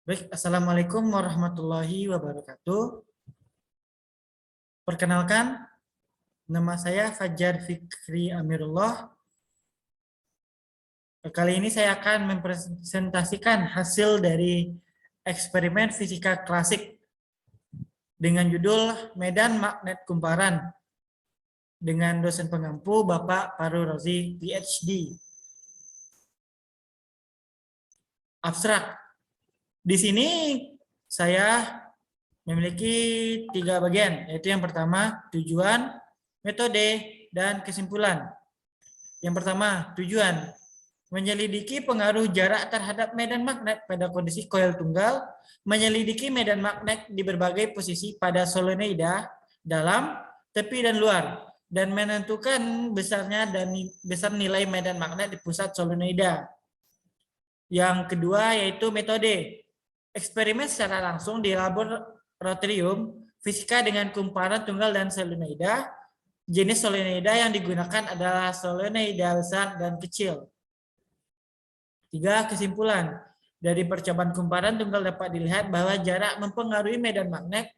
Baik, Assalamualaikum warahmatullahi wabarakatuh. Perkenalkan, nama saya Fajar Fikri Amirullah. Kali ini saya akan mempresentasikan hasil dari eksperimen fisika klasik dengan judul Medan Magnet Kumparan dengan dosen pengampu Bapak Faru Rozi, PhD. Abstrak. Di sini saya memiliki 3 bagian, yaitu yang pertama tujuan, metode, dan kesimpulan. Yang pertama, tujuan menyelidiki pengaruh jarak terhadap medan magnet pada kondisi koil tunggal, menyelidiki medan magnet di berbagai posisi pada solenoida dalam, tepi, dan luar, dan menentukan besarnya dan besar nilai medan magnet di pusat solenoida. Yang kedua yaitu metode. Eksperimen secara langsung di laboratorium fisika dengan kumparan tunggal dan solenoida. Jenis solenoida yang digunakan adalah solenoida besar dan kecil. 3. Kesimpulan. Dari percobaan kumparan tunggal dapat dilihat bahwa jarak mempengaruhi medan magnet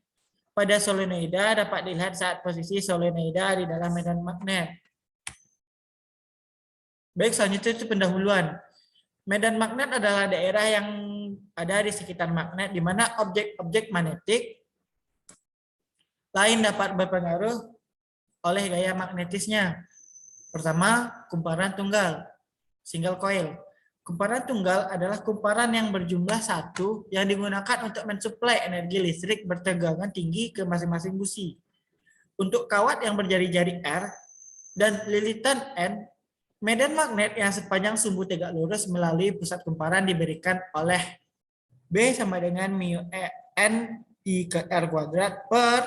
pada solenoida dapat dilihat saat posisi solenoida di dalam medan magnet. Baik, selanjutnya itu pendahuluan. Medan magnet adalah daerah yang ada di sekitar magnet di mana objek-objek magnetik lain dapat berpengaruh oleh gaya magnetisnya. Pertama, kumparan tunggal, single coil. Kumparan tunggal adalah kumparan yang berjumlah satu yang digunakan untuk mensuplai energi listrik bertegangan tinggi ke masing-masing busi. Untuk kawat yang berjari-jari R dan lilitan N, medan magnet yang sepanjang sumbu tegak lurus melalui pusat kumparan diberikan oleh B sama dengan mu N I ke R kuadrat per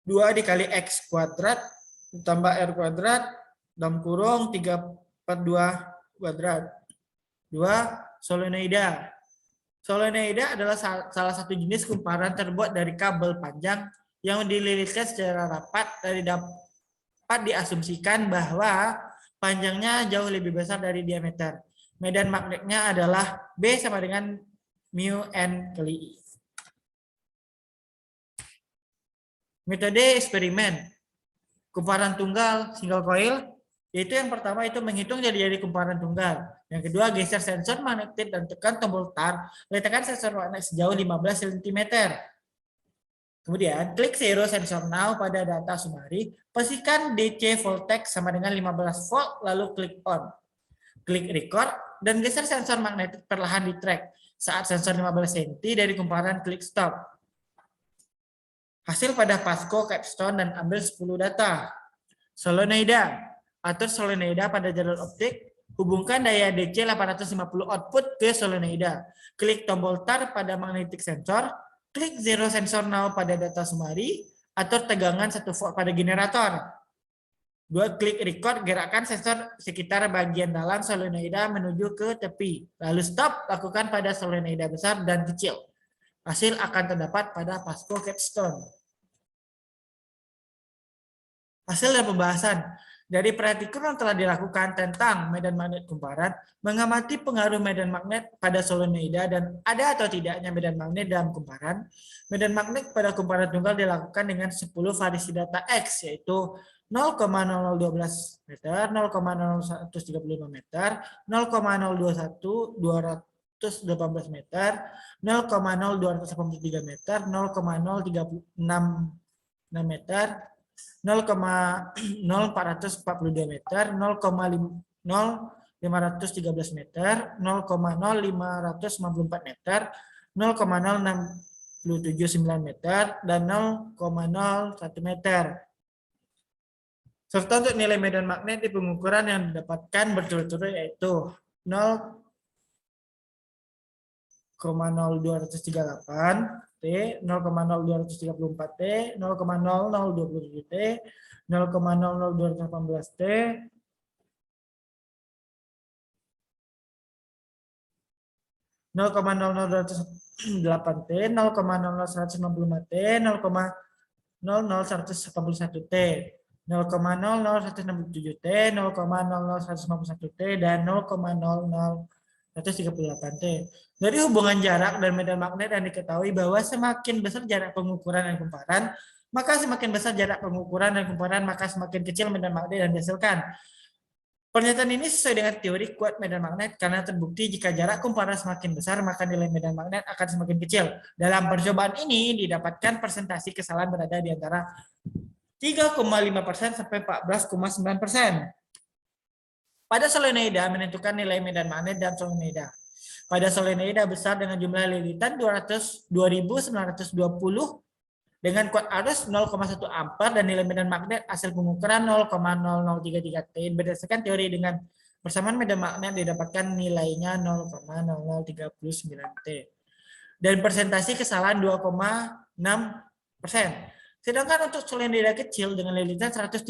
2 dikali X kuadrat tambah R kuadrat dalam kurung 3 per 2 kuadrat. 2. Solenoida. Solenoida adalah salah satu jenis kumparan terbuat dari kabel panjang yang dililitkan secara rapat dari dapat diasumsikan bahwa panjangnya jauh lebih besar dari diameter. Medan magnetnya adalah B sama dengan mu N kali I. Metode eksperimen. Kumparan tunggal single coil, yaitu yang pertama itu menghitung jari-jari kumparan tunggal. Yang kedua, geser sensor magnetit dan tekan tombol tar. Letakkan sensor magnet sejauh 15 cm. Kemudian, klik zero sensor now pada data sumari. Pastikan DC voltage sama dengan 15 volt, lalu klik on. Klik record, dan geser sensor magnetit perlahan di track. Saat sensor 15 cm dari kumparan, klik stop. Hasil pada Pasco capstone dan ambil 10 data. Solenoida. Atur solenoida pada jalur optik. Hubungkan daya DC 850 output ke solenoida. Klik tombol tar pada magnetic sensor. Klik zero sensor now pada data sumari. Atur tegangan 1 volt pada generator. 2. Klik record, gerakkan sensor sekitar bagian dalam solenoida menuju ke tepi. Lalu stop, lakukan pada solenoida besar dan kecil. Hasil akan terdapat pada Pasco capstone. Hasil dan pembahasan. Dari praktikum yang telah dilakukan tentang medan magnet kumparan, mengamati pengaruh medan magnet pada solenoida dan ada atau tidaknya medan magnet dalam kumparan. Medan magnet pada kumparan tunggal dilakukan dengan 10 variasi data X, yaitu 0,0012 meter, 0,0135 meter, 0,021 218 meter, 0,0283 meter, 0,036 meter, 0,0442 meter, 0,0513 meter, 0,0594 meter, 0,0679 meter, dan 0,01 meter. Serta untuk nilai medan magnet di pengukuran yang didapatkan berturut-turut yaitu 0,0238 T, 0,0234 T, 0,0027 T, 0,00218 T, 0,00208 T, 0,00195 T, 0,00181 T, 0,00167 T, 0,00151 T, dan 0,00 138 T. Dari hubungan jarak dan medan magnet yang diketahui bahwa semakin besar jarak pengukuran dan kumparan, maka semakin besar jarak pengukuran dan kumparan, maka semakin kecil medan magnet yang dihasilkan. Pernyataan ini sesuai dengan teori kuat medan magnet karena terbukti jika jarak kumparan semakin besar, maka nilai medan magnet akan semakin kecil. Dalam percobaan ini didapatkan persentase kesalahan berada di antara 3,5% sampai 14,9%. Pada solenoida menentukan nilai medan magnet dan solenoida. Pada solenoida besar dengan jumlah lilitan 2.920 dengan kuat arus 0,1 ampere dan nilai medan magnet hasil pengukuran 0,0033 T. Berdasarkan teori dengan persamaan medan magnet didapatkan nilainya 0,0039 T. Dan persentase kesalahan 2,6%. Sedangkan untuk solenoida kecil dengan lilitan 132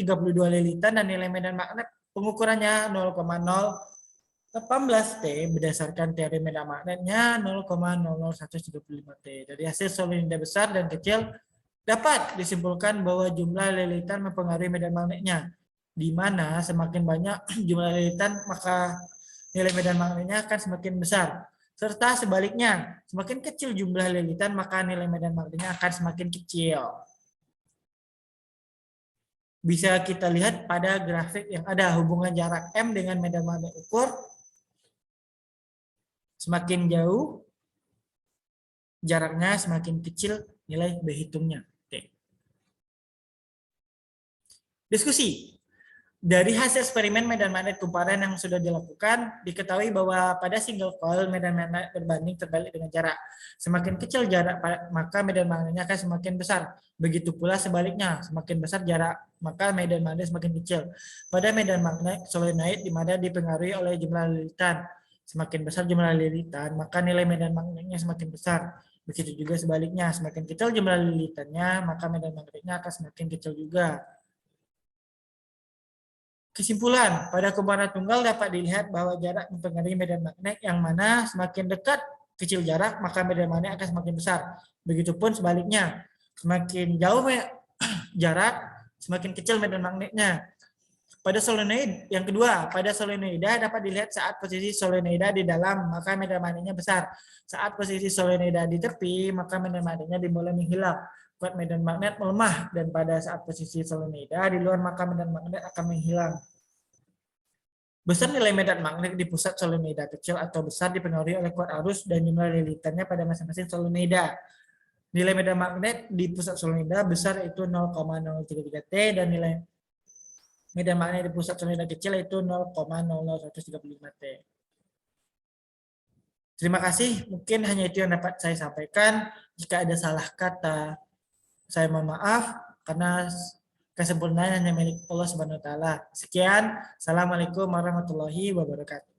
lilitan dan nilai medan magnet pengukurannya 0,018 T berdasarkan teori medan magnetnya 0,00135 T. Dari hasil solenoida besar dan kecil dapat disimpulkan bahwa jumlah lilitan mempengaruhi medan magnetnya, di mana semakin banyak jumlah lilitan maka nilai medan magnetnya akan semakin besar. Serta sebaliknya, semakin kecil jumlah lilitan maka nilai medan magnetnya akan semakin kecil. Bisa kita lihat pada grafik yang ada hubungan jarak M dengan medan magnet ukur. Semakin jauh jaraknya semakin kecil nilai B hitungnya. Oke. Diskusi. Dari hasil eksperimen medan magnet kumparan yang sudah dilakukan, diketahui bahwa pada single coil medan magnet berbanding terbalik dengan jarak. Semakin kecil jarak, maka medan magnetnya akan semakin besar. Begitu pula sebaliknya, semakin besar jarak, maka medan magnet semakin kecil. Pada medan magnet solenoid di mana dipengaruhi oleh jumlah lilitan. Semakin besar jumlah lilitan, maka nilai medan magnetnya semakin besar. Begitu juga sebaliknya, semakin kecil jumlah lilitannya, maka medan magnetnya akan semakin kecil juga. Kesimpulan, pada kumparan tunggal dapat dilihat bahwa jarak mempengaruhi medan magnet yang mana semakin dekat kecil jarak, maka medan magnet akan semakin besar. Begitupun sebaliknya, semakin jauh jarak, semakin kecil medan magnetnya. Pada solenoid, yang kedua, pada solenoida dapat dilihat saat posisi solenoida di dalam, maka medan magnetnya besar. Saat posisi solenoida di tepi, maka medan magnetnya dimulai menghilang. Kuat medan magnet melemah, dan pada saat posisi solenoida di luar, maka medan magnet akan menghilang. Besar nilai medan magnet di pusat solenoida kecil atau besar dipengaruhi oleh kuat arus dan jumlah lilitannya pada masing-masing solenoida. Nilai medan magnet di pusat solenoida besar itu 0,033 T dan nilai medan magnet di pusat solenoida kecil itu 0,00135 T. Terima kasih, mungkin hanya itu yang dapat saya sampaikan. Jika ada salah kata, saya mohon maaf karena kesempurnaan hanya milik Allah Subhanahu wa taala. Sekian, Assalamualaikum warahmatullahi wabarakatuh.